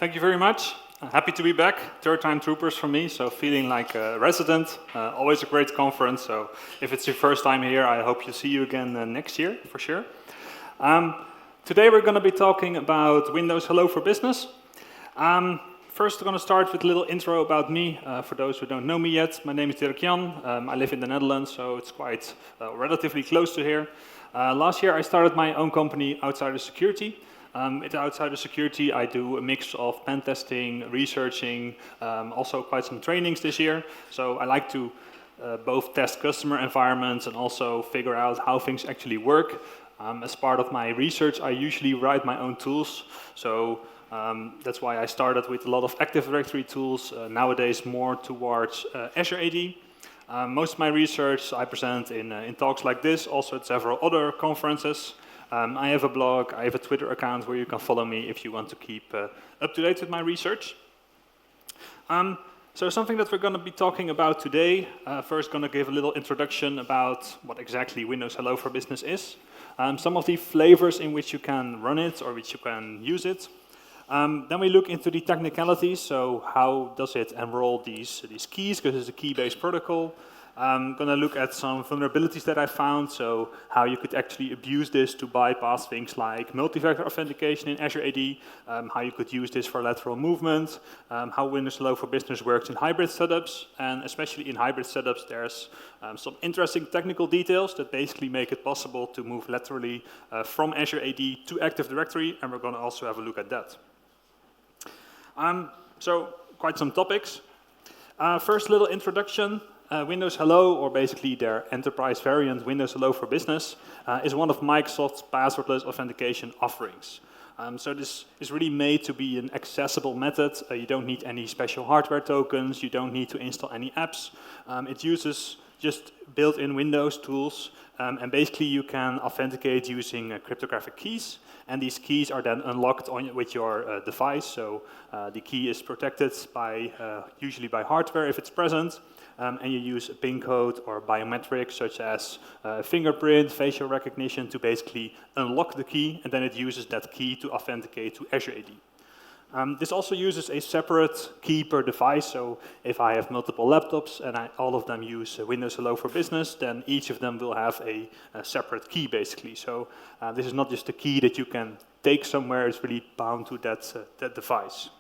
Thank you very much. Happy to be back. Third time Troopers for me, so feeling like a resident. Always a great conference, so if it's your first time here, I hope to see you again next year, for sure. Today we're going to be talking about Windows Hello for Business. First, I'm going to start with a little intro about me. For those who don't know me yet, my name is Dirk-jan. I live in the Netherlands, so it's quite relatively close to here. Last year I started my own company, ITsecurity. Outside of security, I do a mix of pen testing, researching, also quite some trainings this year. So I like to both test customer environments and also figure out how things actually work. As part of my research, I usually write my own tools. So that's why I started with a lot of Active Directory tools, nowadays more towards Azure AD. Most of my research I present in talks like this, also at several other conferences. I have a blog, I have a Twitter account where you can follow me if you want to keep up to date with my research. So something that we're going to be talking about today, first going to give a little introduction about what exactly Windows Hello for Business is. Some of the flavors in which you can run it or which you can use it. Then we look into the technicalities, so how does it enroll these keys, because it's a key-based protocol. I'm going to look at some vulnerabilities that I found, so how you could actually abuse this to bypass things like multi-factor authentication in Azure AD, how you could use this for lateral movement, how Windows Hello for Business works in hybrid setups, and especially in hybrid setups there's some interesting technical details that basically make it possible to move laterally from Azure AD to Active Directory, and we're going to also have a look at that. So quite some topics. First little introduction. Windows Hello, or basically their enterprise variant, Windows Hello for Business, is one of Microsoft's passwordless authentication offerings. So this is really made to be an accessible method. You don't need any special hardware tokens, you don't need to install any apps. It uses just built-in Windows tools, and basically you can authenticate using cryptographic keys, and these keys are then unlocked with your device, so the key is protected by usually by hardware if it's present. And you use a PIN code or biometrics such as fingerprint, facial recognition to basically unlock the key, and then it uses that key to authenticate to Azure AD. This also uses a separate key per device, so if I have multiple laptops and all of them use Windows Hello for Business, then each of them will have a separate key basically. So this is not just a key that you can take somewhere, it's really bound to that device.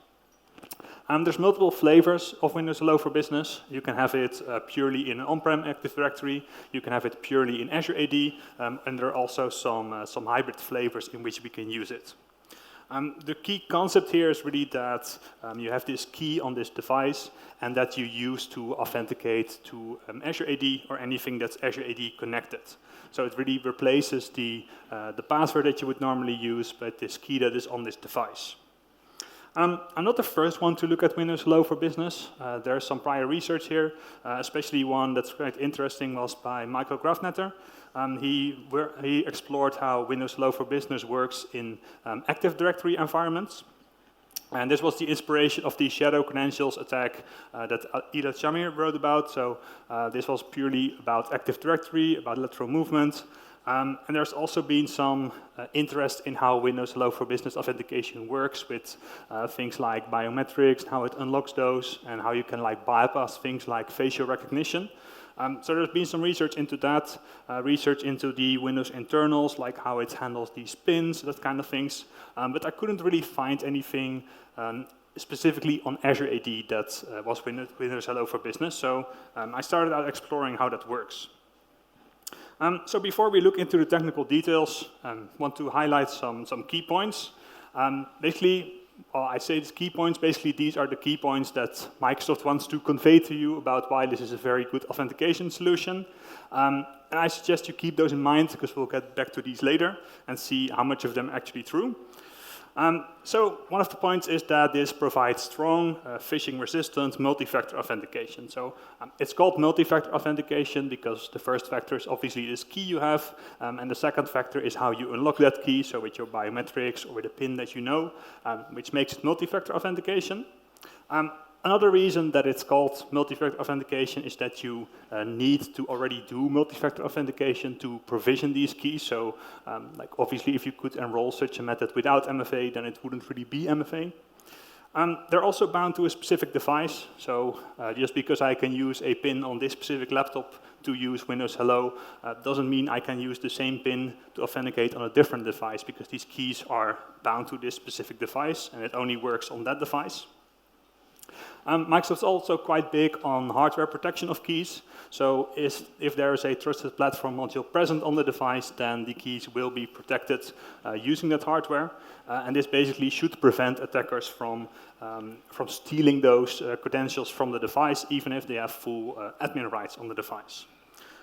There's multiple flavors of Windows Hello for Business. You can have it purely in an on-prem Active Directory. You can have it purely in Azure AD, and there are also some hybrid flavors in which we can use it. The key concept here is really that you have this key on this device, and that you use to authenticate to Azure AD or anything that's Azure AD connected. So it really replaces the password that you would normally use, but this key that is on this device. I'm not the first one to look at Windows Hello for Business. There's some prior research here, especially one that's quite interesting was by Michael Grafnetter. He explored how Windows Hello for Business works in Active Directory environments. And this was the inspiration of the shadow credentials attack that Ida Shamir wrote about. So this was purely about Active Directory, about lateral movement. And there's also been some interest in how Windows Hello for Business authentication works with things like biometrics, how it unlocks those, and how you can bypass things like facial recognition. So there's been some research into that, research into the Windows internals, like how it handles these pins, that kind of things. But I couldn't really find anything specifically on Azure AD that was Windows Hello for Business. So I started out exploring how that works. So before we look into the technical details, I want to highlight some key points. Basically, I say these key points, basically these are the key points that Microsoft wants to convey to you about why this is a very good authentication solution. And I suggest you keep those in mind, because we'll get back to these later and see how much of them are actually true. So one of the points is that this provides strong, phishing-resistant multi-factor authentication. So it's called multi-factor authentication because the first factor is obviously this key you have, and the second factor is how you unlock that key, so with your biometrics or with a PIN that you know, which makes it multi-factor authentication. Another reason that it's called multi-factor authentication is that you need to already do multi-factor authentication to provision these keys. So obviously if you could enroll such a method without MFA, then it wouldn't really be MFA. They're also bound to a specific device, so just because I can use a pin on this specific laptop to use Windows Hello doesn't mean I can use the same pin to authenticate on a different device, because these keys are bound to this specific device, and it only works on that device. Microsoft's also quite big on hardware protection of keys, so if there is a trusted platform module present on the device, then the keys will be protected using that hardware, and this basically should prevent attackers from stealing those credentials from the device, even if they have full admin rights on the device.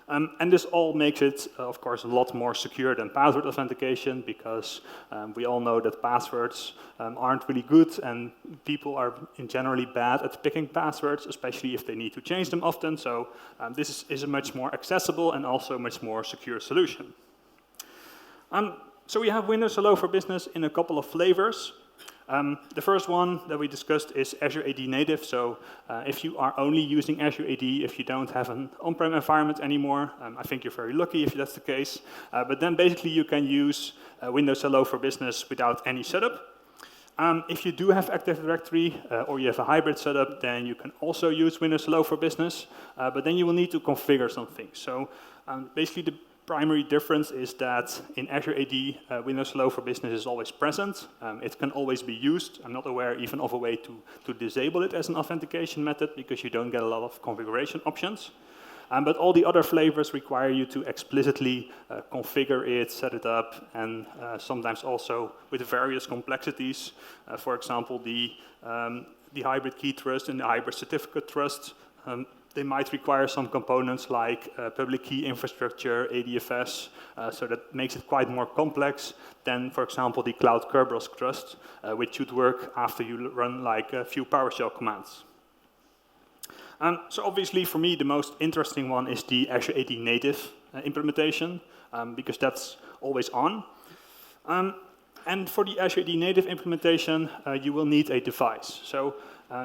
And this all makes it, of course, a lot more secure than password authentication, because we all know that passwords aren't really good, and people are generally bad at picking passwords, especially if they need to change them often. So this is a much more accessible and also much more secure solution. So we have Windows Hello for Business in a couple of flavors. The first one that we discussed is Azure AD native. So if you are only using Azure AD, if you don't have an on-prem environment anymore, I think you're very lucky if that's the case. But then basically you can use Windows Hello for Business without any setup. If you do have Active Directory or you have a hybrid setup, then you can also use Windows Hello for Business. But then you will need to configure some things. So basically the primary difference is that in Azure AD, Windows Hello for Business is always present. It can always be used. I'm not aware even of a way to disable it as an authentication method, because you don't get a lot of configuration options. But all the other flavors require you to explicitly configure it, set it up, and sometimes also with various complexities. For example, the Hybrid Key Trust and the Hybrid Certificate Trust. They might require some components like public key infrastructure, ADFS, so that makes it quite more complex than, for example, the Cloud Kerberos Trust, which should work after you run like a few PowerShell commands. So obviously, for me, the most interesting one is the Azure AD native implementation, because that's always on. And for the Azure AD native implementation, you will need a device. So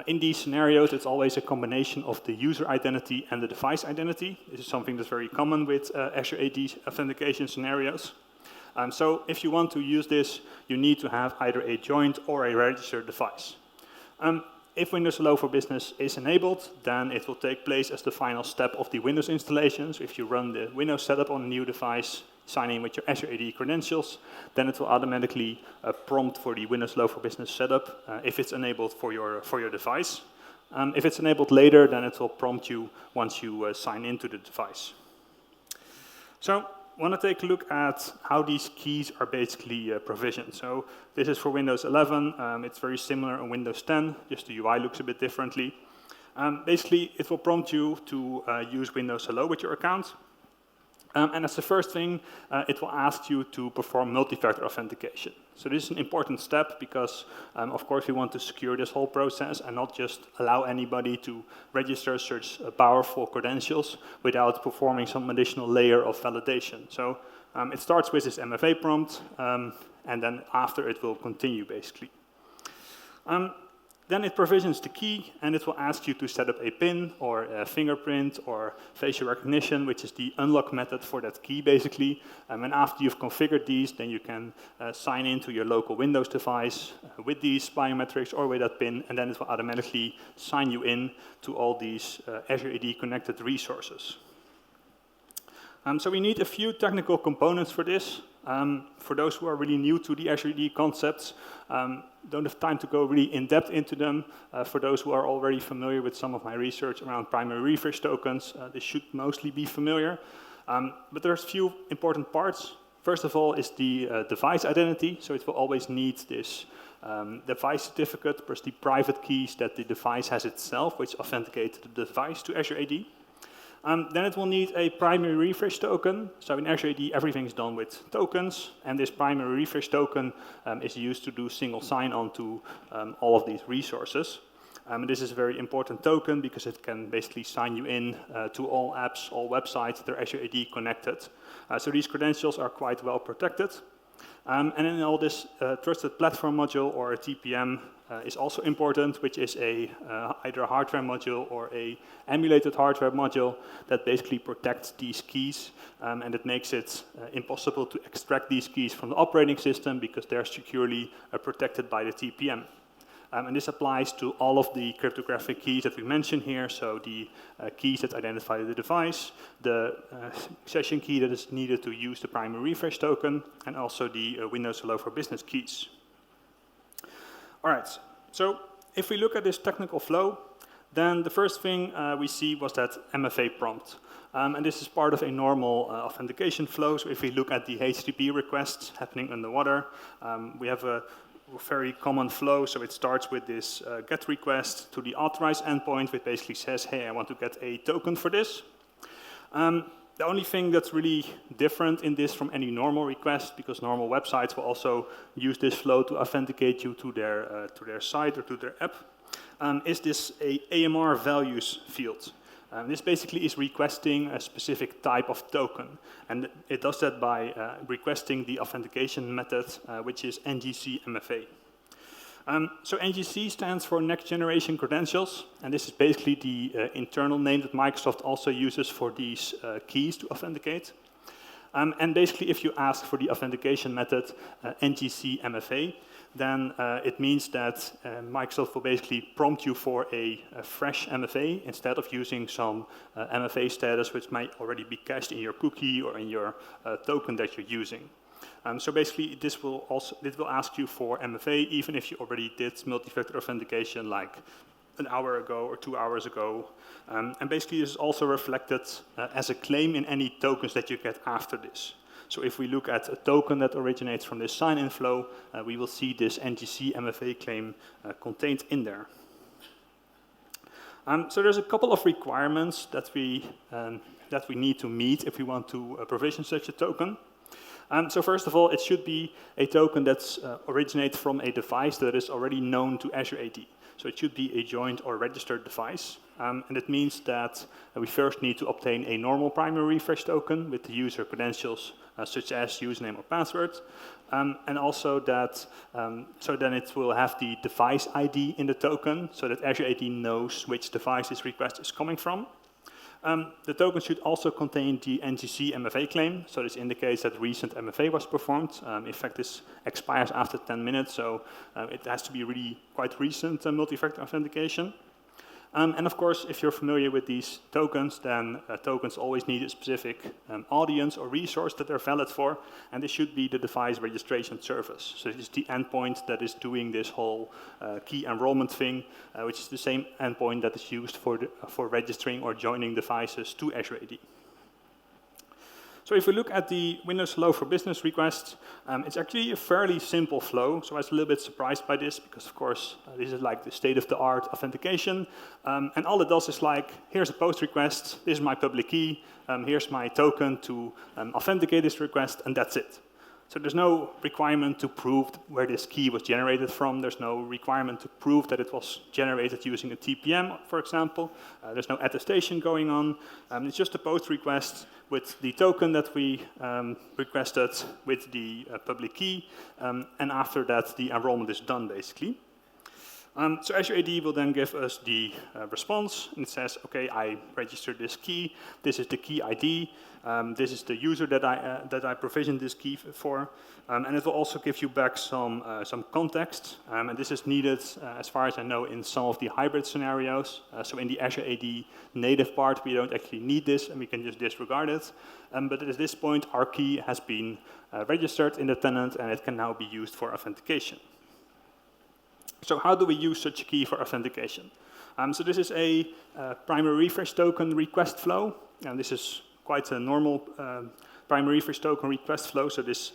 in these scenarios, it's always a combination of the user identity and the device identity. This is something that's very common with Azure AD authentication scenarios. So if you want to use this, you need to have either a joined or a registered device. If Windows Hello for Business is enabled, then it will take place as the final step of the Windows installation. So if you run the Windows setup on a new device, sign in with your Azure AD credentials, then it will automatically prompt for the Windows Hello for Business setup if it's enabled for your device. If it's enabled later, then it will prompt you once you sign into the device. So I want to take a look at how these keys are basically provisioned. So this is for Windows 11. It's very similar on Windows 10, just the UI looks a bit differently. Basically, it will prompt you to use Windows Hello with your account. And as the first thing, it will ask you to perform multi-factor authentication. So this is an important step because, of course, we want to secure this whole process and not just allow anybody to register such powerful credentials without performing some additional layer of validation. So it starts with this MFA prompt, and then after it will continue, basically. Then it provisions the key, and it will ask you to set up a PIN or a fingerprint or facial recognition, which is the unlock method for that key, basically. And after you've configured these, then you can sign into your local Windows device with these biometrics or with that PIN, and then it will automatically sign you in to all these Azure AD connected resources. So we need a few technical components for this. For those who are really new to the Azure AD concepts, don't have time to go really in-depth into them. For those who are already familiar with some of my research around primary refresh tokens, this should mostly be familiar. But there's a few important parts. First of all is the device identity. So it will always need this device certificate plus the private keys that the device has itself, which authenticate the device to Azure AD. Then it will need a primary refresh token. So in Azure AD, everything's done with tokens, and this primary refresh token is used to do single sign-on to all of these resources. This is a very important token because it can basically sign you in to all apps, all websites that are Azure AD connected. So these credentials are quite well protected. And then all this trusted platform module, or a TPM, is also important, which is either a hardware module or a emulated hardware module that basically protects these keys, and it makes it impossible to extract these keys from the operating system because they're securely protected by the TPM. And this applies to all of the cryptographic keys that we mentioned here, so the keys that identify the device, the session key that is needed to use the primary refresh token, and also the Windows Hello for Business keys. All right, so if we look at this technical flow, then the first thing we see was that MFA prompt. And this is part of a normal authentication flow. So if we look at the HTTP requests happening underwater, we have a very common flow. So it starts with this GET request to the authorized endpoint, which basically says, hey, I want to get a token for this. The only thing that's really different in this from any normal request, because normal websites will also use this flow to authenticate you to their site or to their app, is this AMR values field. This basically is requesting a specific type of token, and it does that by requesting the authentication method, which is NGC MFA. So NGC stands for Next Generation Credentials, and this is basically the internal name that Microsoft also uses for these keys to authenticate. And basically, if you ask for the authentication method NGC MFA, then it means that Microsoft will basically prompt you for a fresh MFA instead of using some MFA status which might already be cached in your cookie or in your token that you're using. So basically, this will ask you for MFA even if you already did multi-factor authentication like an hour ago or 2 hours ago. And basically, this is also reflected as a claim in any tokens that you get after this. So if we look at a token that originates from this sign-in flow, we will see this NGC MFA claim contained in there. So there's a couple of requirements that we need to meet if we want to provision such a token. So first of all, it should be a token that originates from a device that is already known to Azure AD. So it should be a joined or registered device. And it means that we first need to obtain a normal primary refresh token with the user credentials, such as username or password. And also that, so then it will have the device ID in the token, so that Azure AD knows which device this request is coming from. The token should also contain the NGC MFA claim, so this indicates that recent MFA was performed. In fact, this expires after 10 minutes, so it has to be really quite recent multi-factor authentication. And of course, if you're familiar with these tokens, then tokens always need a specific audience or resource that they're valid for, and this should be the device registration service. So this is the endpoint that is doing this whole key enrollment thing, which is the same endpoint that is used for registering or joining devices to Azure AD. So if we look at the Windows Hello for Business request, it's actually a fairly simple flow. So I was a little bit surprised by this because, of course, this is like the state-of-the-art authentication. And all it does is like, here's a post request, this is my public key, here's my token to authenticate this request, and that's it. So there's no requirement to prove where this key was generated from. There's no requirement to prove that it was generated using a TPM, for example. There's no attestation going on. It's just a post request with the token that we requested with the public key. And after that, the enrollment is done, basically. So Azure AD will then give us the response, and it says, okay, I registered this key. This is the key ID. This is the user that I provisioned this key for, and it will also give you back some context. And this is needed, as far as I know, in some of the hybrid scenarios. So in the Azure AD native part, we don't actually need this, and we can just disregard it. But at this point, our key has been registered in the tenant, and it can now be used for authentication. So how do we use such a key for authentication? So this is a primary refresh token request flow, and this is quite a normal primary refresh token request flow. So this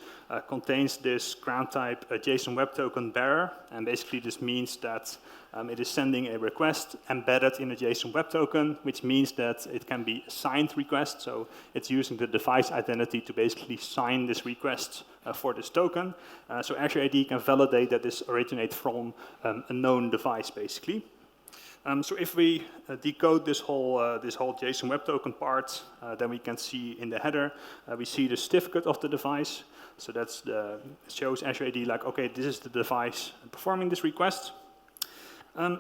contains this ground type JSON Web Token bearer, and basically this means that it is sending a request embedded in a JSON Web Token, which means that it can be a signed request. So it's using the device identity to basically sign this request for this token. So Azure AD can validate that this originates from a known device, basically. So if we decode this whole JSON Web Token part, then we can see in the header, we see the certificate of the device. So that's shows Azure AD like, okay, this is the device performing this request.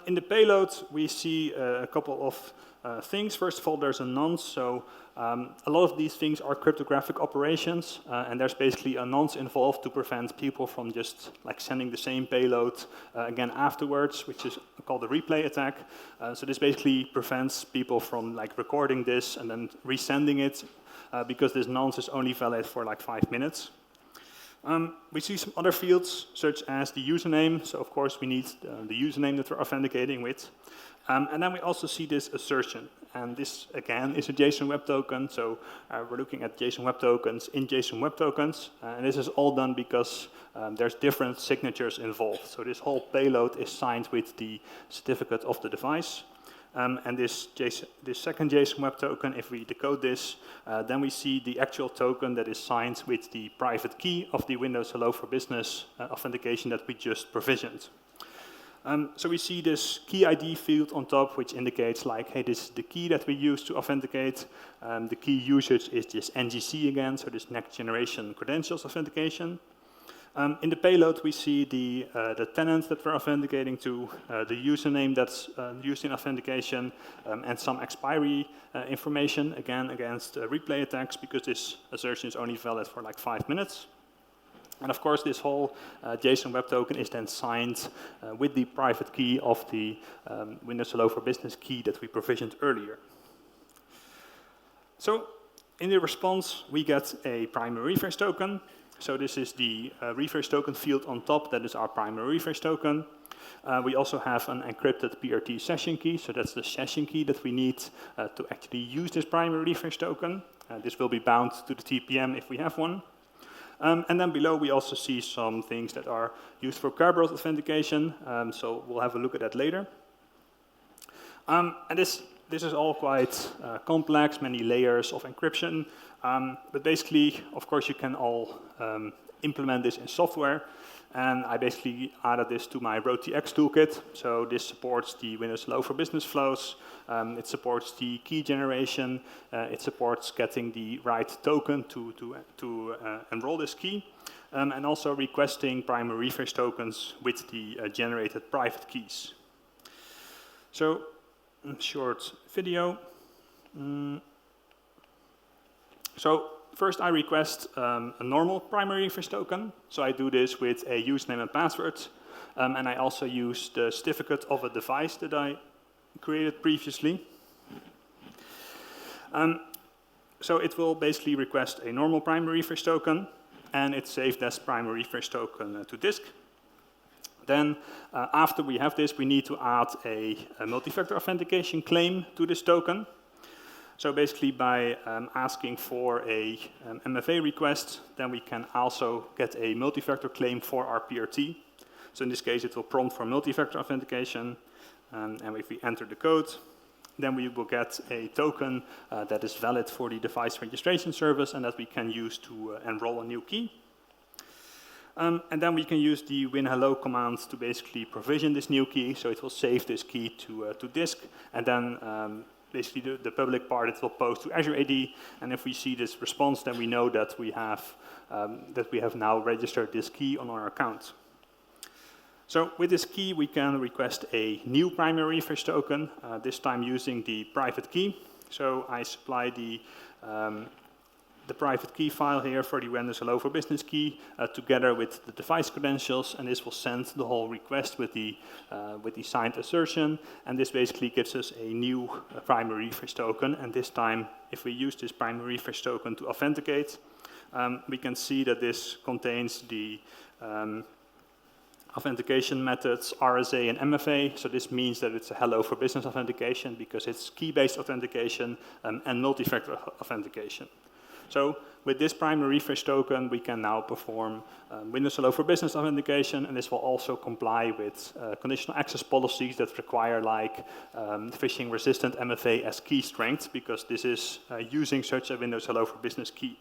In the payload, we see a couple of things. First of all, there's a nonce. So a lot of these things are cryptographic operations, and there's basically a nonce involved to prevent people from just like sending the same payload again afterwards, which is called a replay attack. So this basically prevents people from like recording this and then resending it, because this nonce is only valid for like 5 minutes. We see some other fields, such as the username. So of course we need the username that we're authenticating with. And then we also see this assertion. And this, again, is a JSON Web Token. So we're looking at JSON Web Tokens in JSON Web Tokens. And this is all done because there's different signatures involved. So this whole payload is signed with the certificate of the device. And this second JSON Web Token, if we decode this, then we see the actual token that is signed with the private key of the Windows Hello for Business authentication that we just provisioned. So we see this key ID field on top, which indicates like, hey, this is the key that we use to authenticate. The key usage is this NGC again, so this next generation credentials authentication. In the payload, we see the tenant that we're authenticating to, the username that's used in authentication, and some expiry information, again, against replay attacks, because this assertion is only valid for like 5 minutes. And of course, this whole JSON Web Token is then signed with the private key of the Windows Hello for Business key that we provisioned earlier. So in the response, we get a primary refresh token. So this is the refresh token field on top. That is our primary refresh token. We also have an encrypted PRT session key. So that's the session key that we need to actually use this primary refresh token. This will be bound to the TPM if we have one. And then below, we also see some things that are used for Kerberos authentication. So we'll have a look at that later. And this is all quite complex, many layers of encryption. But basically, of course, you can all implement this in software. And I basically added this to my RoadTX toolkit. So this supports the Windows Hello for Business flows. It supports the key generation. It supports getting the right token to enroll this key. And also requesting primary refresh tokens with the generated private keys. So, short video. So first I request a normal primary refresh token. So I do this with a username and password. And I also use the certificate of a device that I created previously. So it will basically request a normal primary refresh token. And it's saved as primary refresh token to disk. Then after we have this, we need to add a multi-factor authentication claim to this token. So basically by asking for a MFA request, then we can also get a multi-factor claim for our PRT. So in this case, it will prompt for multi-factor authentication. And if we enter the code, then we will get a token that is valid for the device registration service and that we can use to enroll a new key. And then we can use the winhello command to basically provision this new key. So it will save this key to disk, and then basically the public part it will post to Azure AD. And if we see this response, then we know that we have now registered this key on our account. So with this key, we can request a new primary refresh token, this time using the private key. So I supply the private key file here for the Windows Hello for Business key together with the device credentials, and this will send the whole request with the signed assertion. And this basically gives us a new primary refresh token. And this time, if we use this primary refresh token to authenticate, we can see that this contains the authentication methods RSA and MFA. So this means that it's a Hello for Business authentication because it's key-based authentication and multi-factor authentication. So with this primary refresh token, we can now perform Windows Hello for Business authentication, and this will also comply with conditional access policies that require like phishing-resistant MFA as key strength, because this is using such a Windows Hello for Business key.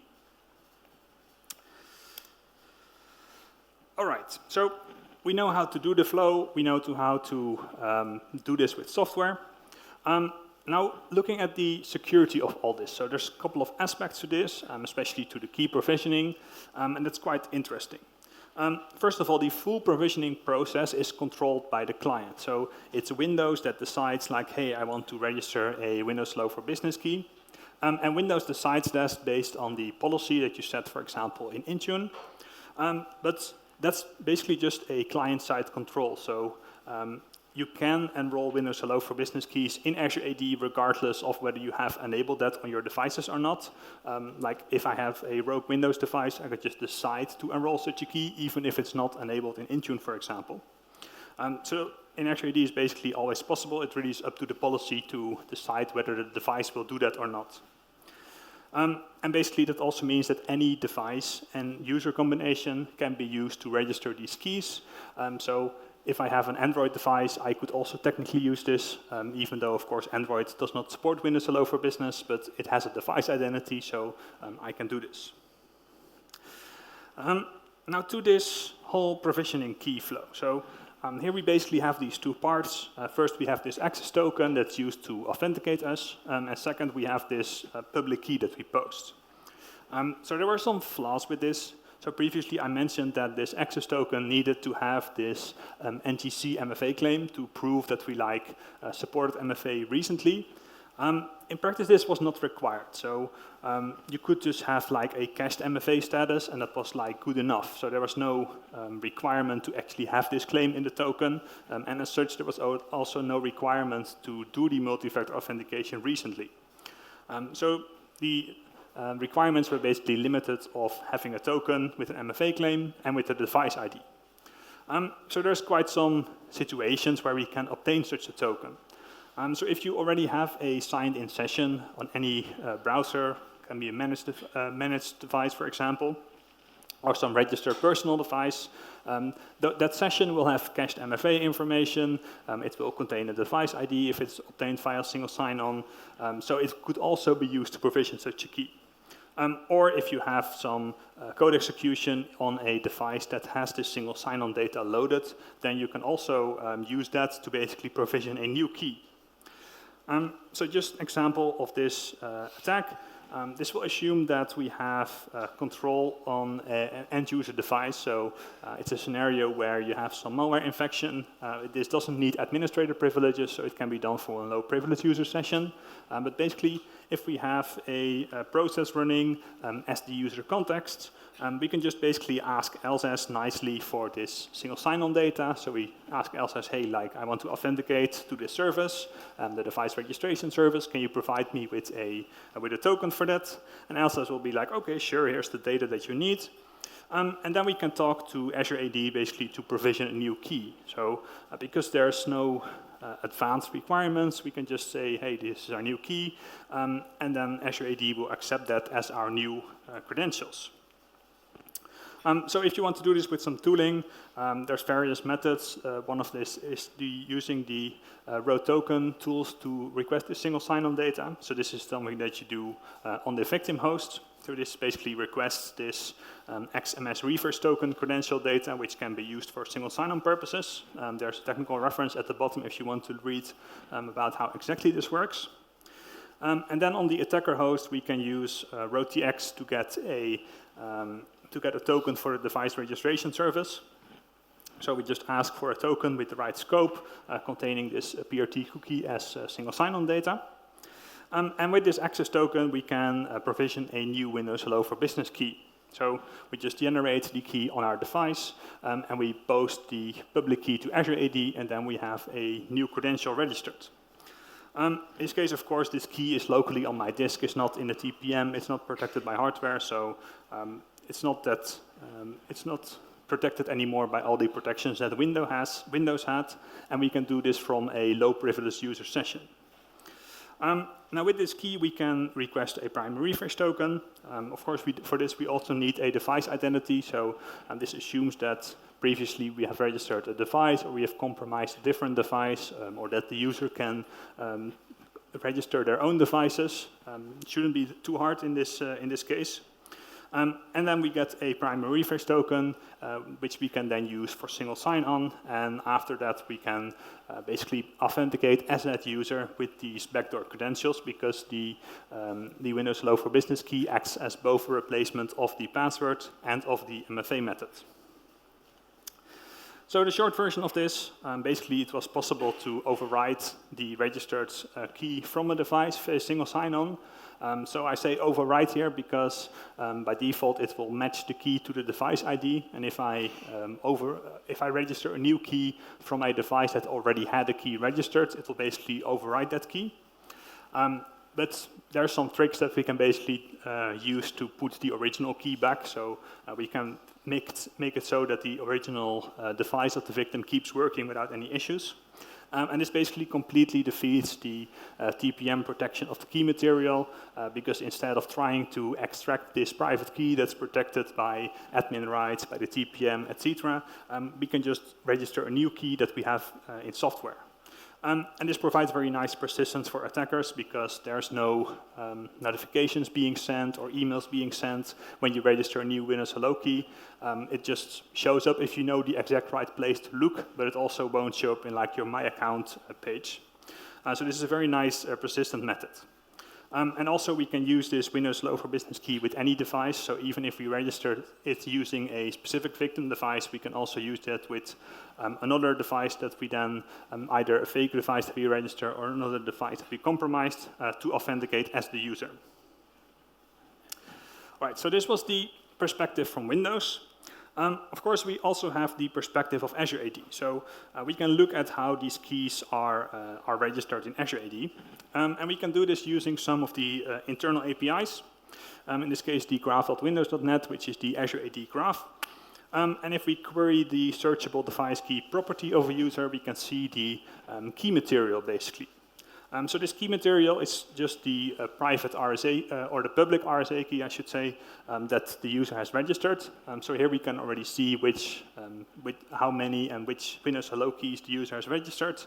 All right, so we know how to do the flow. We know how to do this with software. Now, looking at the security of all this. So there's a couple of aspects to this, especially to the key provisioning, and that's quite interesting. First of all, the full provisioning process is controlled by the client. So it's Windows that decides like, hey, I want to register a Windows Hello for Business key. And Windows decides that based on the policy that you set, for example, in Intune. But that's basically just a client-side control. So you can enroll Windows Hello for Business keys in Azure AD regardless of whether you have enabled that on your devices or not. Like if I have a rogue Windows device, I could just decide to enroll such a key even if it's not enabled in Intune, for example. So in Azure AD is basically always possible. It really is up to the policy to decide whether the device will do that or not. And basically that also means that any device and user combination can be used to register these keys. So if I have an Android device, I could also technically use this, even though, of course, Android does not support Windows Hello for Business, but it has a device identity, so I can do this. Now to this whole provisioning key flow. So here we basically have these two parts. First, we have this access token that's used to authenticate us, and second, we have this public key that we post. So there were some flaws with this. So previously I mentioned that this access token needed to have this NGC MFA claim to prove that we supported MFA recently. In practice this was not required. So you could just have a cached MFA status and that was good enough. So there was no requirement to actually have this claim in the token. And as such there was also no requirement to do the multi-factor authentication recently. So the requirements were basically limited of having a token with an MFA claim and with a device ID. So there's quite some situations where we can obtain such a token. So if you already have a signed-in session on any browser, can be a managed device, for example, or some registered personal device, that session will have cached MFA information. It will contain a device ID if it's obtained via single sign-on. So it could also be used to provision such a key. Or if you have some code execution on a device that has this single sign-on data loaded, then you can also use that to basically provision a new key. So just an example of this attack. This will assume that we have control on an end-user device. So it's a scenario where you have some malware infection. This doesn't need administrator privileges, so it can be done for a low-privilege user session. But basically, if we have a process running as the user context, we can just basically ask LSS nicely for this single sign-on data. So we ask LSS, hey, I want to authenticate to this service, the device registration service. Can you provide me with a token for that? And LSS will be like, okay, sure, here's the data that you need. And then we can talk to Azure AD basically to provision a new key. So because there's no advanced requirements, we can just say, hey, this is our new key. And then Azure AD will accept that as our new credentials. So if you want to do this with some tooling, there's various methods. One of this is using the road token tools to request the single sign-on data. So this is something that you do on the victim host. So this basically requests this XMS reverse token credential data, which can be used for single sign-on purposes. There's a technical reference at the bottom if you want to read about how exactly this works. And then on the attacker host, we can use RoadTX to get a token for the device registration service. So we just ask for a token with the right scope containing this PRT cookie as single sign-on data. And with this access token, we can provision a new Windows Hello for Business key. So we just generate the key on our device, and we post the public key to Azure AD, and then we have a new credential registered. In this case, of course, this key is locally on my disk. It's not in the TPM. It's not protected by hardware, so it's not protected anymore by all the protections that Windows had, and we can do this from a low-privileged user session. Now with this key, we can request a primary refresh token. Of course, for this, we also need a device identity. So this assumes that previously we have registered a device, or we have compromised a different device, or that the user can register their own devices. It shouldn't be too hard in this case. And then we get a primary refresh token, which we can then use for single sign-on. And after that, we can basically authenticate as that user with these backdoor credentials, because the Windows Hello for Business key acts as both a replacement of the password and of the MFA method. So the short version of this, basically it was possible to overwrite the registered key from a device via single sign-on. So I say overwrite here because by default it will match the key to the device ID, and if I register a new key from a device that already had a key registered, it will basically overwrite that key. But there are some tricks that we can basically use to put the original key back. So we can make it so that the original device of the victim keeps working without any issues. And this basically completely defeats the TPM protection of the key material, because instead of trying to extract this private key that's protected by admin rights, by the TPM, etc., we can just register a new key that we have in software. And this provides very nice persistence for attackers because there's no notifications being sent or emails being sent when you register a new Windows Hello key. It just shows up if you know the exact right place to look, but it also won't show up in like your My Account page. So this is a very nice persistent method. And also we can use this Windows Hello for Business key with any device. So even if we register it using a specific victim device, we can also use that with another device that we then, either a fake device that we register or another device that we compromised to authenticate as the user. All right, so this was the perspective from Windows. Of course, we also have the perspective of Azure AD. So we can look at how these keys are registered in Azure AD. And we can do this using some of the internal APIs. In this case, the graph.windows.net, which is the Azure AD graph. And if we query the searchable device key property of a user, we can see the key material, basically. So this key material is just the private RSA, or the public RSA key, I should say, that the user has registered. So here we can already see how many and which Windows Hello keys the user has registered,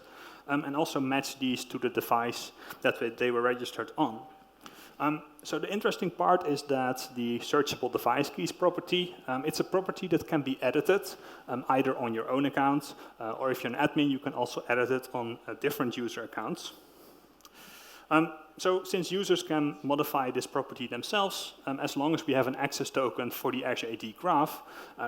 and also match these to the device that they were registered on. So the interesting part is that the searchable device keys property, it's a property that can be edited either on your own account, or if you're an admin, you can also edit it on different user accounts. So since users can modify this property themselves, as long as we have an access token for the Azure AD graph,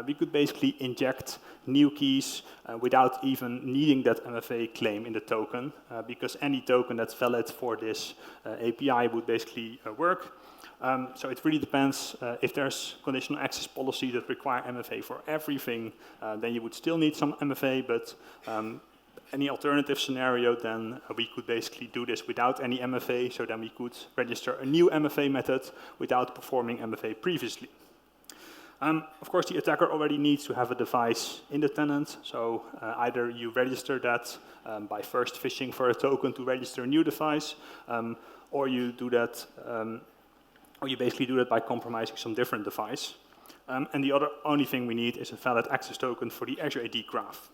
we could basically inject new keys without even needing that MFA claim in the token, because any token that's valid for this API would basically work. So it really depends. If there's conditional access policy that require MFA for everything, then you would still need some MFA, but any alternative scenario, then we could basically do this without any MFA, so then we could register a new MFA method without performing MFA previously. Of course, the attacker already needs to have a device in the tenant, so either you register that by first phishing for a token to register a new device, or you do that, or you basically do that by compromising some different device. And the only thing we need is a valid access token for the Azure AD graph.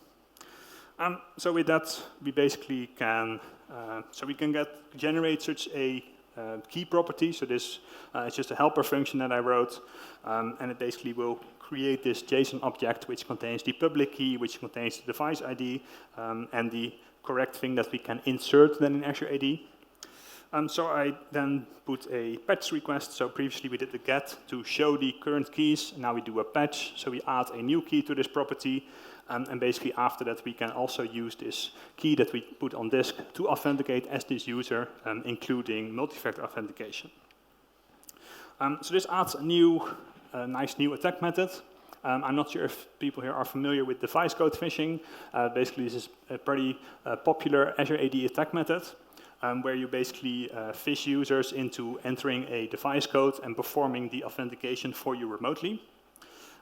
So with that, we basically can, generate such a key property. So this is just a helper function that I wrote, and it basically will create this JSON object which contains the public key, which contains the device ID, and the correct thing that we can insert then in Azure AD. So I then put a patch request. So previously we did the get to show the current keys. Now we do a patch. So we add a new key to this property. And basically after that, we can also use this key that we put on disk to authenticate as this user, including multi-factor authentication. So this adds a nice new attack method. I'm not sure if people here are familiar with device code phishing. Basically, this is a pretty popular Azure AD attack method, where you basically phish users into entering a device code and performing the authentication for you remotely.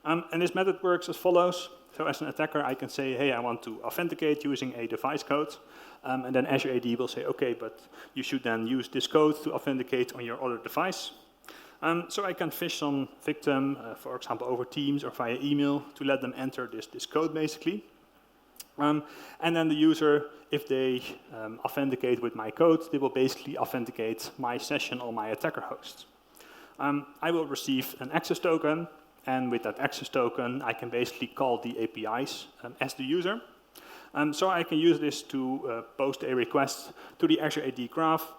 And this method works as follows. So as an attacker, I can say, hey, I want to authenticate using a device code. And then Azure AD will say, OK, but you should then use this code to authenticate on your other device. So I can phish some victim, for example, over Teams or via email to let them enter this code, basically. And then the user, if they authenticate with my code, they will basically authenticate my session on my attacker host. I will receive an access token. And with that access token, I can basically call the APIs as the user. So I can use this to post a request to the Azure AD graph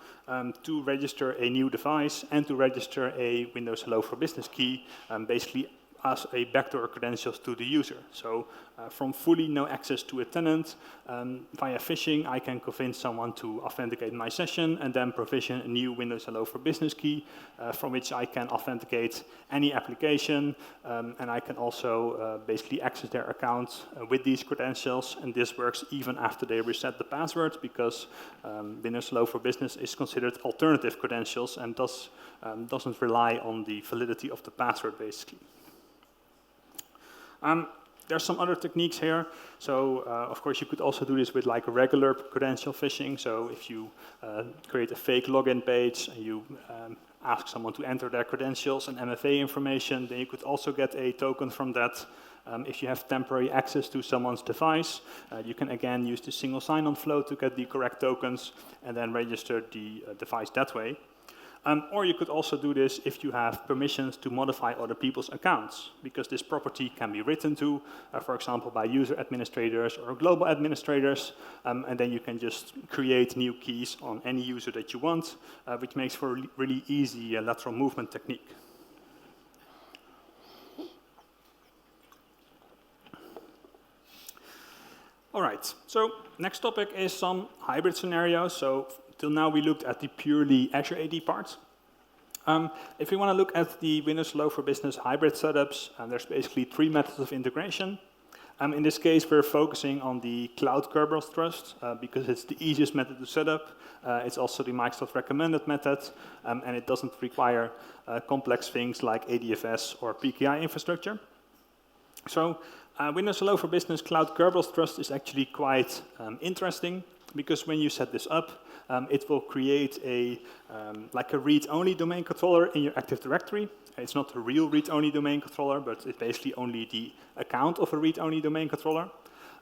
to register a new device and to register a Windows Hello for Business key, basically as a backdoor credentials to the user. So from fully no access to a tenant, via phishing, I can convince someone to authenticate my session and then provision a new Windows Hello for Business key from which I can authenticate any application, and I can also basically access their account with these credentials, and this works even after they reset the password because Windows Hello for Business is considered alternative credentials and thus doesn't rely on the validity of the password, basically. There's some other techniques here. So, of course, you could also do this with like a regular credential phishing. So if you create a fake login page and you ask someone to enter their credentials and MFA information, then you could also get a token from that. If you have temporary access to someone's device, you can again use the single sign-on flow to get the correct tokens and then register the device that way. Or you could also do this if you have permissions to modify other people's accounts, because this property can be written to, for example, by user administrators or global administrators, and then you can just create new keys on any user that you want, which makes for a really easy lateral movement technique. All right, so next topic is some hybrid scenarios. So till now we looked at the purely Azure AD part. If you want to look at the Windows Hello for Business hybrid setups, there's basically 3 methods of integration. In this case, we're focusing on the cloud Kerberos Trust because it's the easiest method to set up. It's also the Microsoft recommended method, and it doesn't require complex things like ADFS or PKI infrastructure. So Windows Hello for Business Cloud Kerberos Trust is actually quite interesting because when you set this up, it will create like a read-only domain controller in your Active Directory. It's not a real read-only domain controller, but it's basically only the account of a read-only domain controller.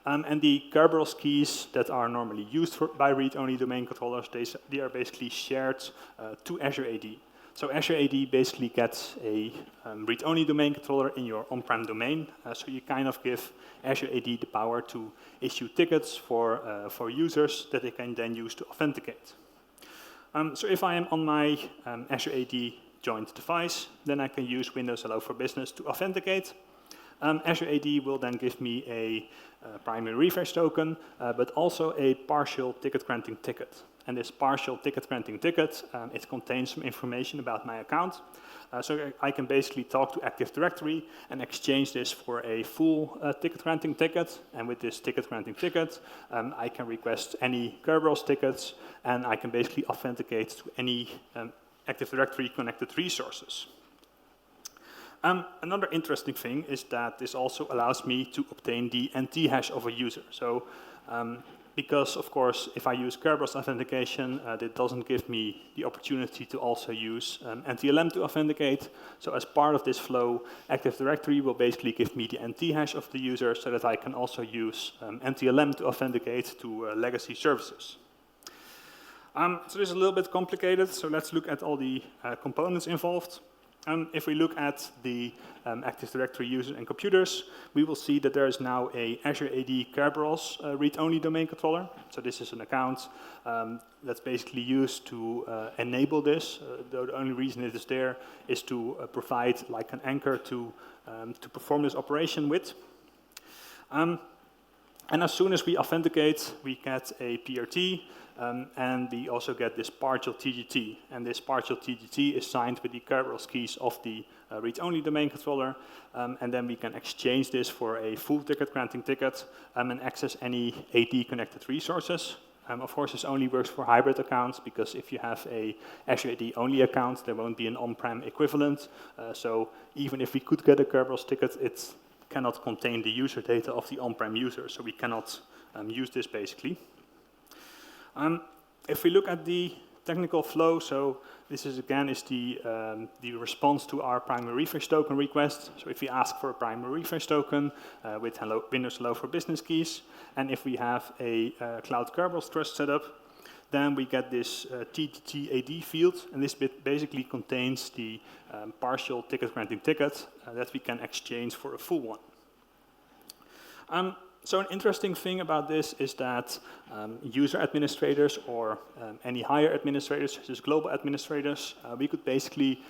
And the Kerberos keys that are normally used by read-only domain controllers, they are basically shared to Azure AD. So Azure AD basically gets a read-only domain controller in your on-prem domain. So you kind of give Azure AD the power to issue tickets for users that they can then use to authenticate. So if I am on my Azure AD joined device, then I can use Windows Hello for Business to authenticate. Azure AD will then give me a primary refresh token, but also a partial ticket granting ticket. And this partial ticket granting ticket, it contains some information about my account. So I can basically talk to Active Directory and exchange this for a full ticket granting ticket. And with this ticket granting ticket, I can request any Kerberos tickets, and I can basically authenticate to any Active Directory connected resources. Another interesting thing is that this also allows me to obtain the NT hash of a user. So because, of course, if I use Kerberos authentication, it doesn't give me the opportunity to also use NTLM to authenticate. So as part of this flow, Active Directory will basically give me the NT hash of the user so that I can also use NTLM to authenticate to legacy services. So this is a little bit complicated, so let's look at all the components involved. If we look at the Active Directory users and computers, we will see that there is now a Azure AD Kerberos read-only domain controller. So this is an account that's basically used to enable this. Though the only reason it is there is to provide like an anchor to perform this operation with. And as soon as we authenticate, we get a PRT, and we also get this partial TGT. And this partial TGT is signed with the Kerberos keys of the read-only domain controller, and then we can exchange this for a full ticket granting ticket and access any AD-connected resources. Of course, this only works for hybrid accounts, because if you have a Azure AD-only account, there won't be an on-prem equivalent. So even if we could get a Kerberos ticket, it cannot contain the user data of the on-prem user, so we cannot use this basically. If we look at the technical flow, so this is again the response to our primary refresh token request. So if we ask for a primary refresh token with Windows Hello for Business keys, and if we have a Cloud Kerberos Trust setup, then we get this TGT AD field, and this bit basically contains the partial ticket granting ticket that we can exchange for a full one. So an interesting thing about this is that user administrators or any higher administrators, such as global administrators, we could basically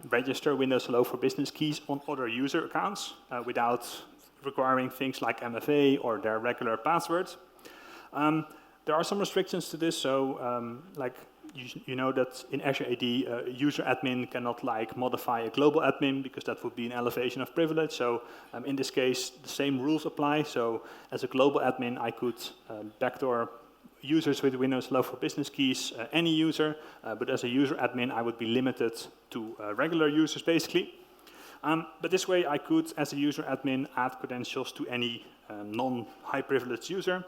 register Windows Hello for Business keys on other user accounts without requiring things like MFA or their regular password. There are some restrictions to this, so like you know that in Azure AD, user admin cannot like modify a global admin because that would be an elevation of privilege. So in this case, the same rules apply. So as a global admin, I could backdoor users with Windows Hello for Business keys, any user, but as a user admin, I would be limited to regular users basically. But this way, I could, as a user admin, add credentials to any non-high privileged user.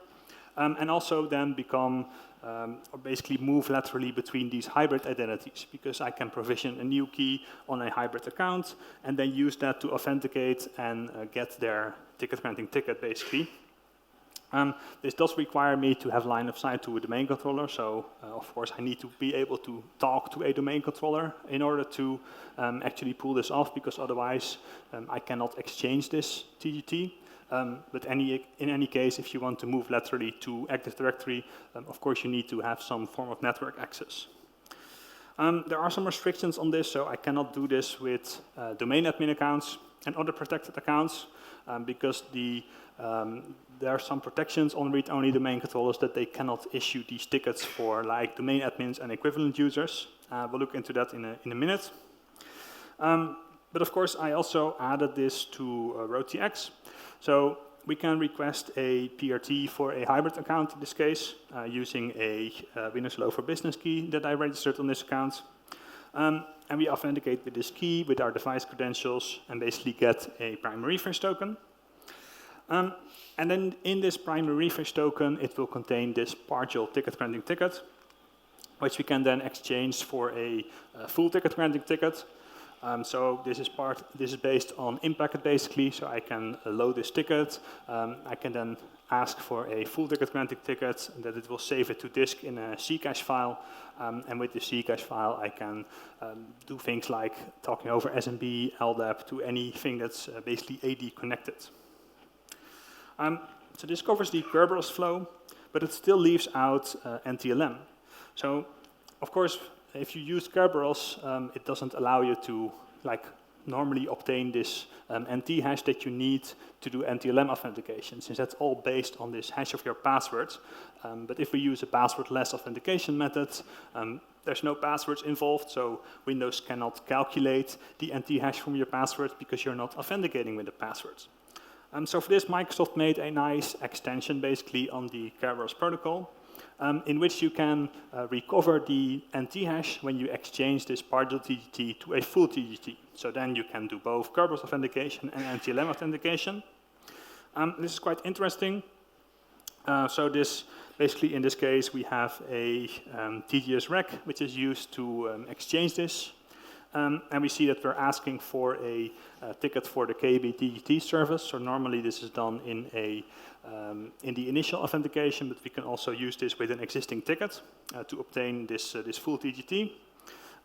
And also then become, or basically move laterally between these hybrid identities, because I can provision a new key on a hybrid account and then use that to authenticate and get their ticket granting ticket, basically. This does require me to have line of sight to a domain controller, so of course I need to be able to talk to a domain controller in order to actually pull this off, because otherwise I cannot exchange this TGT. But in any case, if you want to move laterally to Active Directory, of course you need to have some form of network access. There are some restrictions on this, so I cannot do this with domain admin accounts and other protected accounts, because there are some protections on read-only domain controllers that they cannot issue these tickets for like domain admins and equivalent users. We'll look into that in a minute. But of course, I also added this to RoadTX. So we can request a PRT for a hybrid account in this case, using a Windows Hello for Business key that I registered on this account. And we authenticate with this key with our device credentials and basically get a primary refresh token. And then in this primary refresh token, it will contain this partial ticket granting ticket, which we can then exchange for a full ticket granting ticket. So this is based on in-packet basically, so I can load this ticket. I can then ask for a full ticket granting ticket, and that it will save it to disk in a Ccache file. And with the Ccache file, I can do things like talking over SMB, LDAP to anything that's basically AD connected. So this covers the Kerberos flow, but it still leaves out NTLM. So of course, if you use Kerberos, it doesn't allow you to normally obtain this NT hash that you need to do NTLM authentication, since that's all based on this hash of your password. But if we use a passwordless authentication method, there's no passwords involved, so Windows cannot calculate the NT hash from your password because you're not authenticating with the password. So for this, Microsoft made a nice extension basically on the Kerberos protocol, in which you can recover the NT hash when you exchange this partial TGT to a full TGT. So then you can do both Kerberos authentication and NTLM authentication. This is quite interesting. So this, basically in this case, we have a TGS rec, which is used to exchange this. And we see that we're asking for a ticket for the KB TGT service. So normally this is done in the initial authentication, but we can also use this with an existing ticket to obtain this full TGT.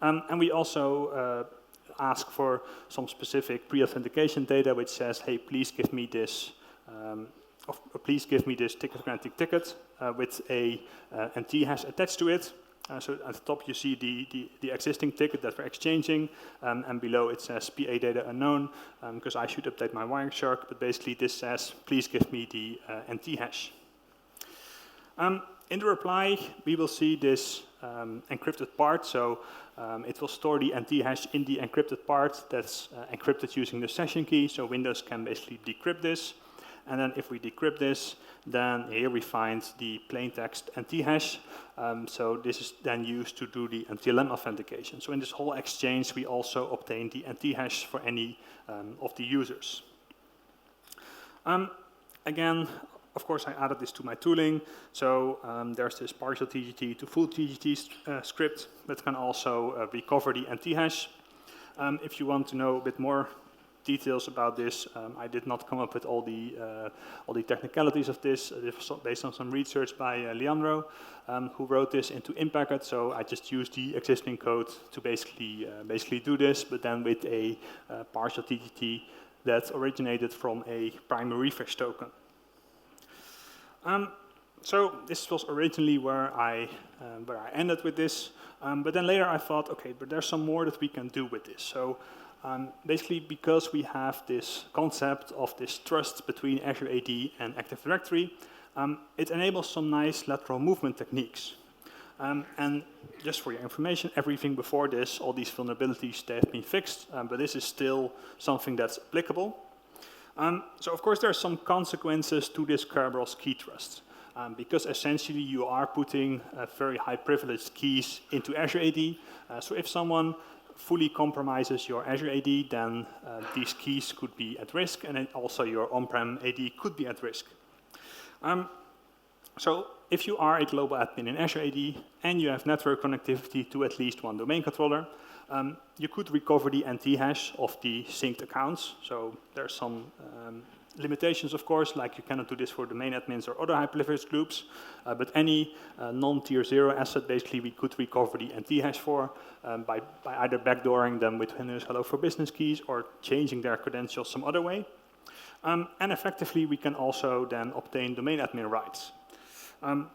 And we also ask for some specific pre-authentication data, which says, hey, please give me this ticket granting ticket with a NT hash attached to it. So at the top you see the existing ticket that we're exchanging, and below it says PA data unknown, because I should update my Wireshark, but basically this says, please give me the NT hash. In the reply, we will see this encrypted part, so it will store the NT hash in the encrypted part that's encrypted using the session key, so Windows can basically decrypt this. And then if we decrypt this, then here we find the plain text NT hash. So this is then used to do the NTLM authentication. So in this whole exchange, we also obtain the NT hash for any of the users. Again, of course, I added this to my tooling. So there's this partial TGT to full TGT script that can also recover the NT hash. If you want to know a bit more details about this, I did not come up with all the technicalities of this. It was based on some research by Leandro, who wrote this into in-packet. So I just used the existing code to basically do this, but then with a partial TGT that originated from a primary refresh token. So this was originally where I ended with this, but then later I thought, okay, but there's some more that we can do with this. So basically, because we have this concept of this trust between Azure AD and Active Directory, it enables some nice lateral movement techniques. And just for your information, everything before this, all these vulnerabilities, they have been fixed, but this is still something that's applicable. So of course, there are some consequences to this Kerberos Key Trust. Because essentially you are putting very high privileged keys into Azure AD. So if someone fully compromises your Azure AD, then these keys could be at risk, and then also your on-prem AD could be at risk. So if you are a global admin in Azure AD and you have network connectivity to at least one domain controller, you could recover the NT hash of the synced accounts. So there's some limitations, of course, like you cannot do this for domain admins or other hyperprivileged groups, but any non-tier 0 asset, basically, we could recover the NT hash for by either backdooring them with Windows Hello for Business keys or changing their credentials some other way. And effectively, we can also then obtain domain admin rights.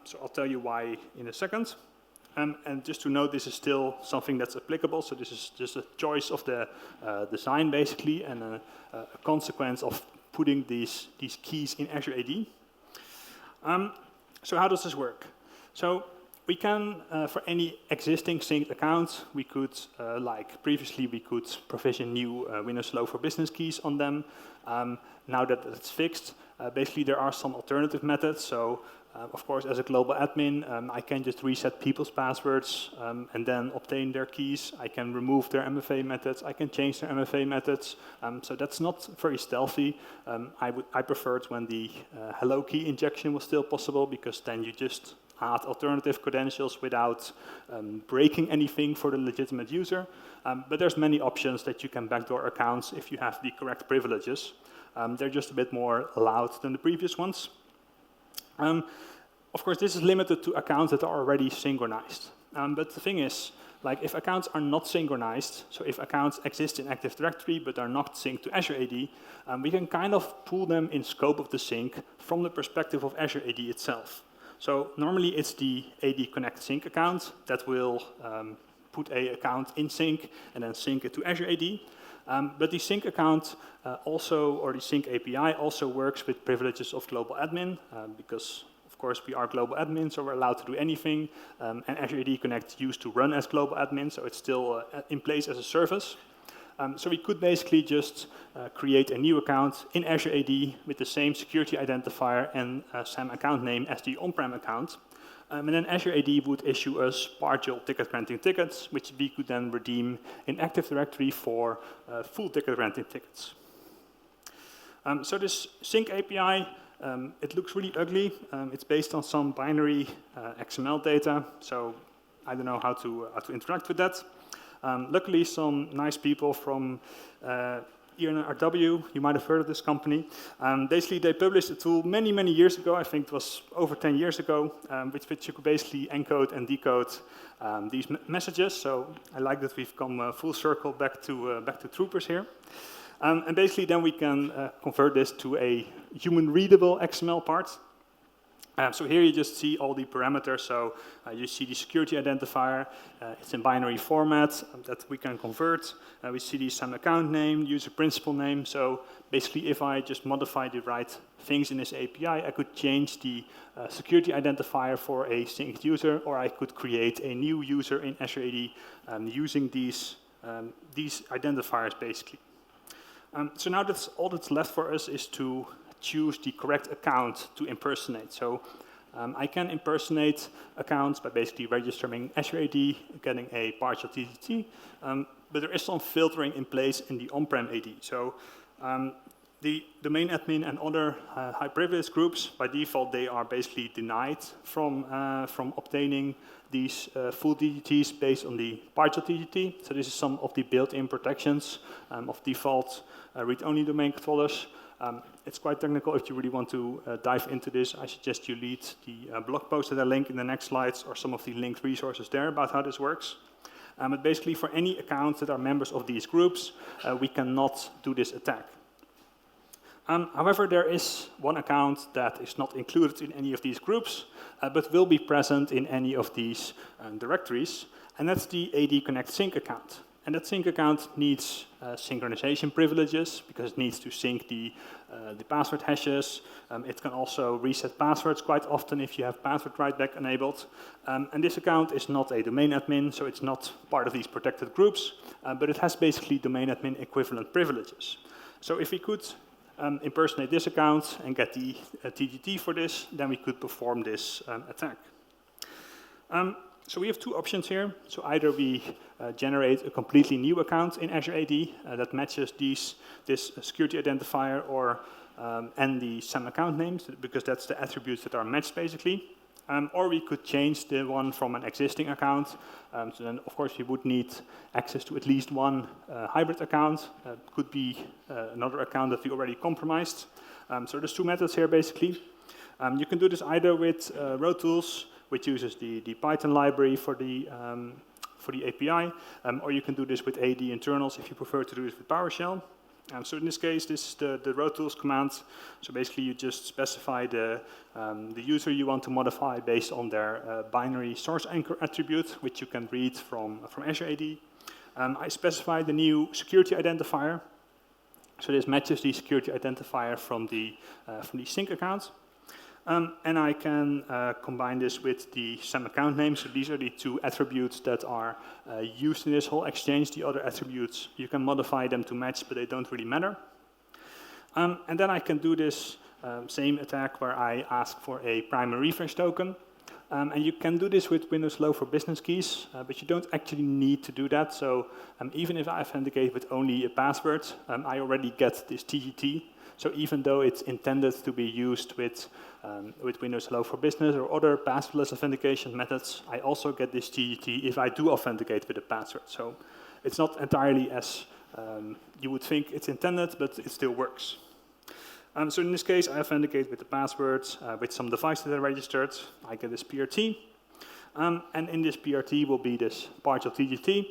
So I'll tell you why in a second. And just to note, this is still something that's applicable, so this is just a choice of the design, basically, and a consequence of putting these keys in Azure AD. So how does this work? So we can, for any existing synced account, we could, like previously, we could provision new Windows Hello for Business keys on them. Now that it's fixed, basically there are some alternative methods. So of course, as a global admin, I can just reset people's passwords and then obtain their keys. I can remove their MFA methods. I can change their MFA methods. So that's not very stealthy. I preferred when the hello key injection was still possible, because then you just add alternative credentials without breaking anything for the legitimate user. But there's many options that you can backdoor accounts if you have the correct privileges. They're just a bit more allowed than the previous ones. Of course, this is limited to accounts that are already synchronized. But the thing is, like if accounts are not synchronized, so if accounts exist in Active Directory but are not synced to Azure AD, we can kind of pull them in scope of the sync from the perspective of Azure AD itself. So normally it's the AD Connect Sync account that will put a account in sync and then sync it to Azure AD. But the sync account or the sync API also works with privileges of global admin, because of course we are global admin, so we're allowed to do anything. And Azure AD Connect used to run as global admin, so it's still in place as a service. So we could basically just create a new account in Azure AD with the same security identifier and same account name as the on-prem account. And then Azure AD would issue us partial ticket granting tickets, which we could then redeem in Active Directory for full ticket granting tickets. So this sync API, it looks really ugly. It's based on some binary XML data, so I don't know how to interact with that. Luckily, some nice people from ENRW, you might have heard of this company. Basically, they published a tool many, many years ago. I think it was over 10 years ago, which you could basically encode and decode these messages. So I like that we've come full circle back to Troopers here. And basically, then we can convert this to a human readable XML part. So here you just see all the parameters. So you see the security identifier. It's in binary format that we can convert. We see the same account name, user principal name. So basically, if I just modify the right things in this API, I could change the security identifier for a synced user, or I could create a new user in Azure AD using these identifiers, basically. So now all that's left for us is to choose the correct account to impersonate. So I can impersonate accounts by basically registering Azure AD, getting a partial TTT, but there is some filtering in place in the on-prem AD. So the domain admin and other high privilege groups, by default, they are basically denied from obtaining these full TTTs based on the partial TTT. So this is some of the built-in protections of default read-only domain controllers. It's quite technical. If you really want to dive into this, I suggest you read the blog post that I link in the next slides, or some of the linked resources there about how this works. But basically, for any accounts that are members of these groups, we cannot do this attack. However, there is one account that is not included in any of these groups, but will be present in any of these directories, and that's the AD Connect Sync account. And that sync account needs synchronization privileges because it needs to sync the password hashes. It can also reset passwords quite often if you have password write-back enabled. And this account is not a domain admin, so it's not part of these protected groups, but it has basically domain admin equivalent privileges. So if we could impersonate this account and get the TGT for this, then we could perform this attack. So we have two options here. So either we generate a completely new account in Azure AD that matches this security identifier and the SAM account names, because that's the attributes that are matched basically. Or we could change the one from an existing account. So then, of course, you would need access to at least one hybrid account. Could be another account that we already compromised. So there's two methods here basically. You can do this either with road tools, which uses the Python library for the API, or you can do this with AD internals if you prefer to do this with PowerShell. So in this case, this is the road tools command. So basically, you just specify the user you want to modify based on their binary source anchor attribute, which you can read from Azure AD. I specify the new security identifier. So this matches the security identifier from the sync account. And I can combine this with the SAM account name. So these are the two attributes that are used in this whole exchange. The other attributes, you can modify them to match, but they don't really matter. And then I can do this same attack where I ask for a primary refresh token. And you can do this with Windows Hello for Business keys, but you don't actually need to do that. So even if I authenticate with only a password, I already get this TGT. So even though it's intended to be used with Windows Hello for Business or other passwordless authentication methods, I also get this TGT if I do authenticate with a password. So it's not entirely as you would think it's intended, but it still works. So in this case, I authenticate with the password with some device that I registered. I get this PRT. And in this PRT will be this partial TGT.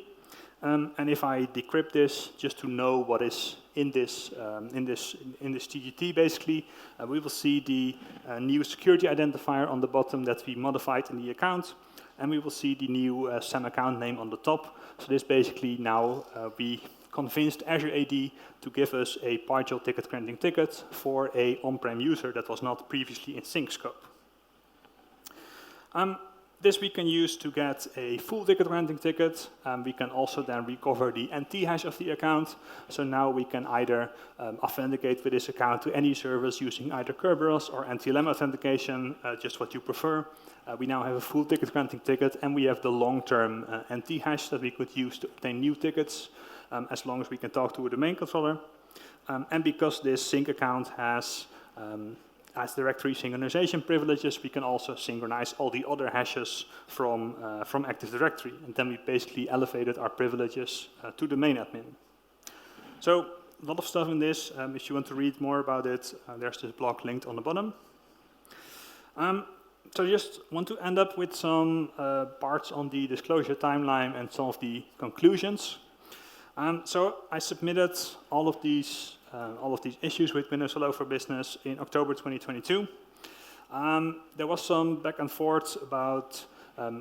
And if I decrypt this, just to know what is in this TGT, basically, we will see the new security identifier on the bottom that we modified in the account, and we will see the new SAM account name on the top. So this basically now we convinced Azure AD to give us a partial ticket granting ticket for a on-prem user that was not previously in sync scope. This we can use to get a full ticket granting ticket. We can also then recover the NT hash of the account. So now we can either authenticate with this account to any service using either Kerberos or NTLM authentication, just what you prefer. We now have a full ticket granting ticket, and we have the long-term NT hash that we could use to obtain new tickets, as long as we can talk to a domain controller. And because this sync account has directory synchronization privileges, we can also synchronize all the other hashes from Active Directory. And then we basically elevated our privileges to the main admin. So a lot of stuff in this. If you want to read more about it, there's this blog linked on the bottom. So I just want to end up with some parts on the disclosure timeline and some of the conclusions. So I submitted all of these issues with Windows Hello for Business in October 2022. There was some back and forth about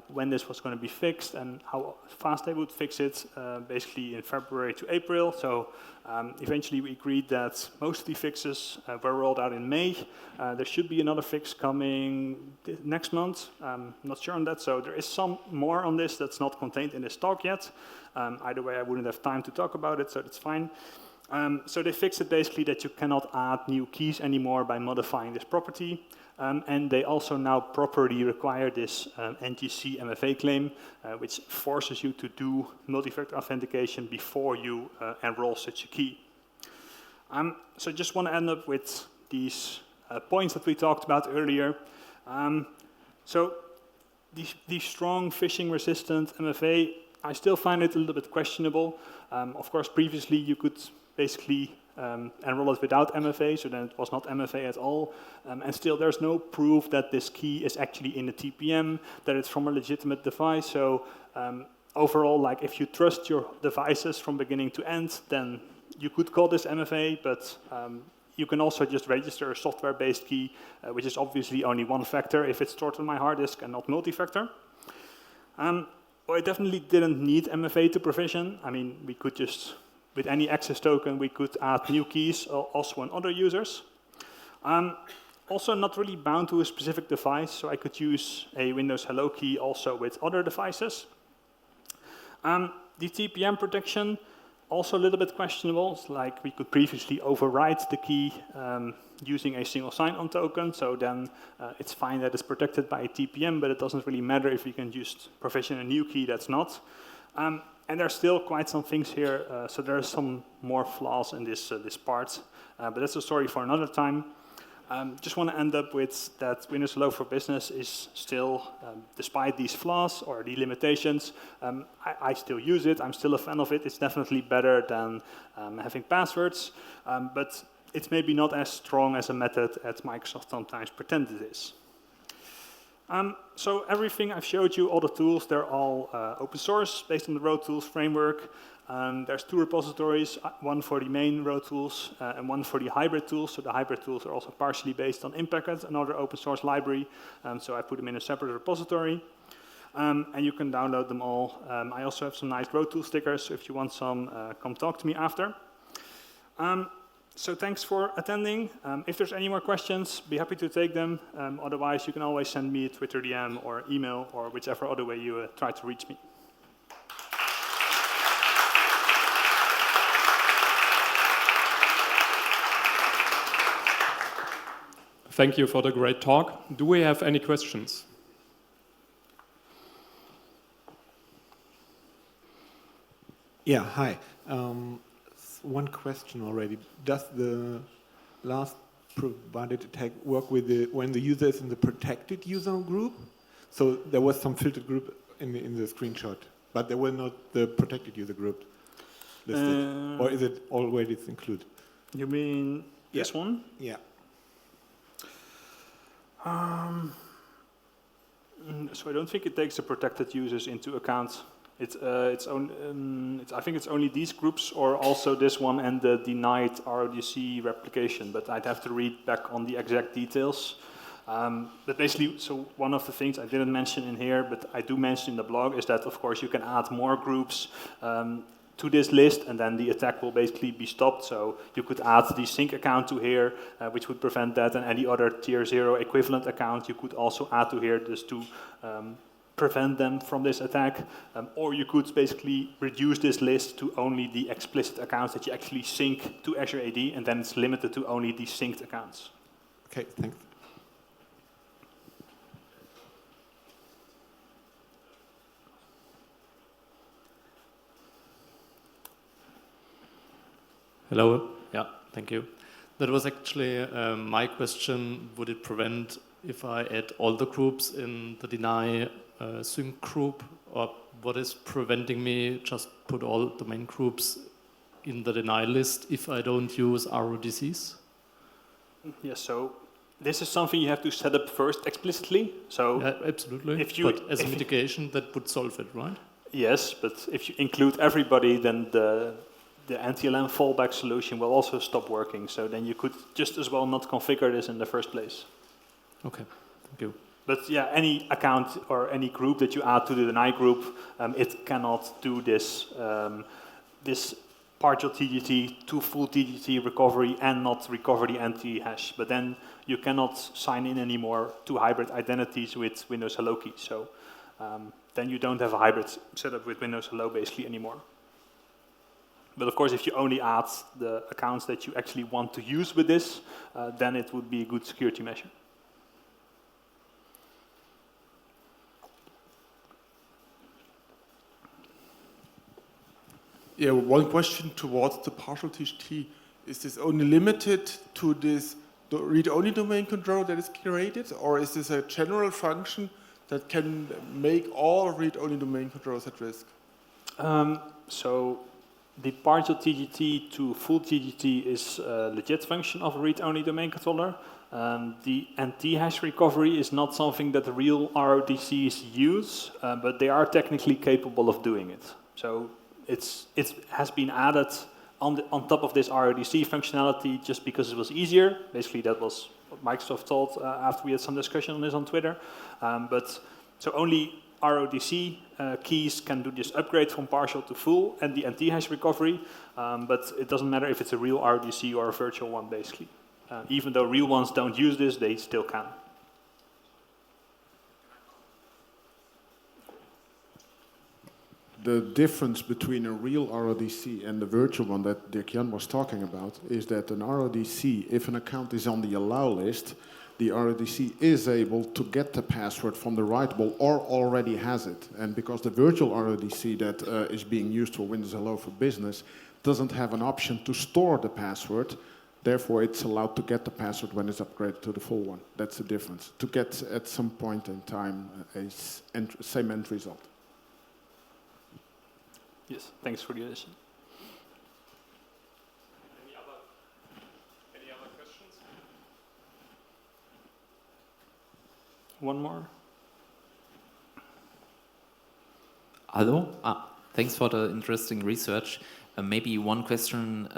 when this was going to be fixed and how fast they would fix it, basically in February to April. So eventually we agreed that most of the fixes were rolled out in May. There should be another fix coming next month. I'm not sure on that. So there is some more on this that's not contained in this talk yet. Either way, I wouldn't have time to talk about it, so that's fine. So they fixed it basically that you cannot add new keys anymore by modifying this property. And they also now properly require this NGC MFA claim, which forces you to do multi-factor authentication before you enroll such a key. So I just want to end up with these points that we talked about earlier. So the strong phishing-resistant MFA, I still find it a little bit questionable. Of course, previously you could basically enroll it without MFA, so then it was not MFA at all. And still, there's no proof that this key is actually in the TPM, that it's from a legitimate device. So overall, like if you trust your devices from beginning to end, then you could call this MFA, but you can also just register a software-based key, which is obviously only one factor if it's stored on my hard disk and not multi-factor. Well, I definitely didn't need MFA to provision. I mean, we could just, with any access token, we could add new keys also on other users. Also not really bound to a specific device, so I could use a Windows Hello key also with other devices. The TPM protection, also a little bit questionable. It's like we could previously overwrite the key using a single sign-on token, so then it's fine that it's protected by a TPM, but it doesn't really matter if you can just provision a new key that's not. And there's still quite some things here, so there are some more flaws in this part, but that's a story for another time. Just want to end up with that Windows Hello for Business is still, despite these flaws or the limitations, I still use it. I'm still a fan of it. It's definitely better than having passwords, but it's maybe not as strong as a method as Microsoft sometimes pretends it is. So everything I've showed you, all the tools, they're all open source based on the Road Tools framework. There's 2 repositories, one for the main Road tools and one for the hybrid tools. So the hybrid tools are also partially based on Impact, another open source library. So I put them in a separate repository. And you can download them all. I also have some nice Road tool stickers. So if you want some, come talk to me after. So thanks for attending. If there's any more questions, be happy to take them. Otherwise, you can always send me a Twitter DM or email or whichever other way you try to reach me. Thank you for the great talk. Do we have any questions? Yeah, hi. One question already. Does the last provided attack work with when the user is in the protected user group? So there was some filtered group in the screenshot, but there were not the protected user group listed. Or is it already included? You mean this one? Yeah. So I don't think it takes the protected users into account. I think it's only these groups or also this one and the denied RODC replication, but I'd have to read back on the exact details. But basically, so one of the things I didn't mention in here, but I do mention in the blog, is that of course you can add more groups to this list, and then the attack will basically be stopped. So you could add the sync account to here, which would prevent that, and any other tier 0 equivalent account you could also add to here just to prevent them from this attack. Or you could basically reduce this list to only the explicit accounts that you actually sync to Azure AD, and then it's limited to only the synced accounts. Okay, thanks. Hello. Yeah, thank you. That was actually my question. Would it prevent if I add all the groups in the deny sync group, or what is preventing me just put all the main groups in the deny list if I don't use RODCs? Yes, so this is something you have to set up first explicitly. So yeah, absolutely. But as a mitigation, that would solve it, right? Yes, but if you include everybody, then the anti-LM fallback solution will also stop working. So then you could just as well not configure this in the first place. Okay, thank you. But yeah, any account or any group that you add to the deny group, it cannot do this this partial TGT to full TGT recovery and not recover the anti-hash. But then you cannot sign in anymore to hybrid identities with Windows Hello key. So then you don't have a hybrid setup with Windows Hello basically anymore. But of course, if you only add the accounts that you actually want to use with this, then it would be a good security measure. Yeah, one question towards the partial TGT. Is this only limited to this read-only domain controller that is created, or is this a general function that can make all read-only domain controllers at risk? So the partial TGT to full TGT is a legit function of a read-only domain controller. The anti-hash recovery is not something that the real RODCs use, but they are technically capable of doing it. So it has been added on top of this RODC functionality just because it was easier. Basically, that was what Microsoft told after we had some discussion on this on Twitter. So only RODC keys can do this upgrade from partial to full and the anti-hash recovery, but it doesn't matter if it's a real RODC or a virtual one, basically. Even though real ones don't use this, they still can. The difference between a real RODC and the virtual one that Dirk-jan was talking about is that an RODC, if an account is on the allow list, the RODC is able to get the password from the readable or already has it. And because the virtual RODC that is being used for Windows Hello for Business doesn't have an option to store the password, therefore it's allowed to get the password when it's upgraded to the full one. That's the difference. To get at some point in time a same end result. Yes, thanks for the addition. Any other questions? One more. Hello. Thanks for the interesting research. Maybe one question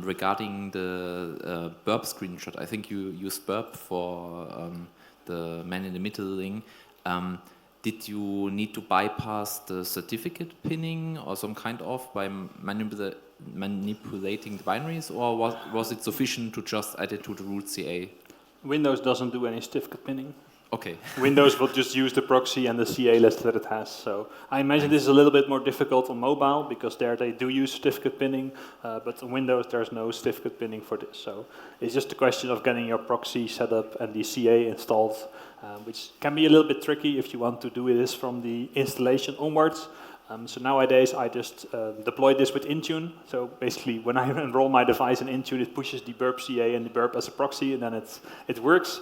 regarding the burp screenshot. I think you used burp for the man in the middle link. Did you need to bypass the certificate pinning or some kind of by manipulating the binaries, or was it sufficient to just add it to the root CA? Windows doesn't do any certificate pinning. Okay. Windows will just use the proxy and the CA list that it has. So I imagine this is a little bit more difficult on mobile because there they do use certificate pinning, but on Windows there's no certificate pinning for this. So it's just a question of getting your proxy set up and the CA installed, which can be a little bit tricky if you want to do this from the installation onwards. So nowadays I just deploy this with Intune. So basically when I enroll my device in Intune, it pushes the burp CA and the burp as a proxy, and then it works.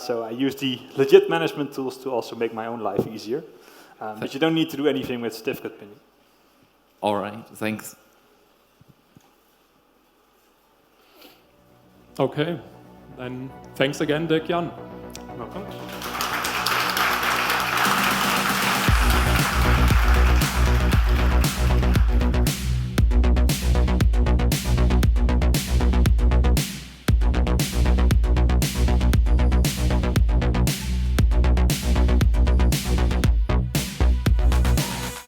So I use the legit management tools to also make my own life easier. But you don't need to do anything with certificate pinning. All right, thanks. Okay, then thanks again, Dirk-jan. Welcome.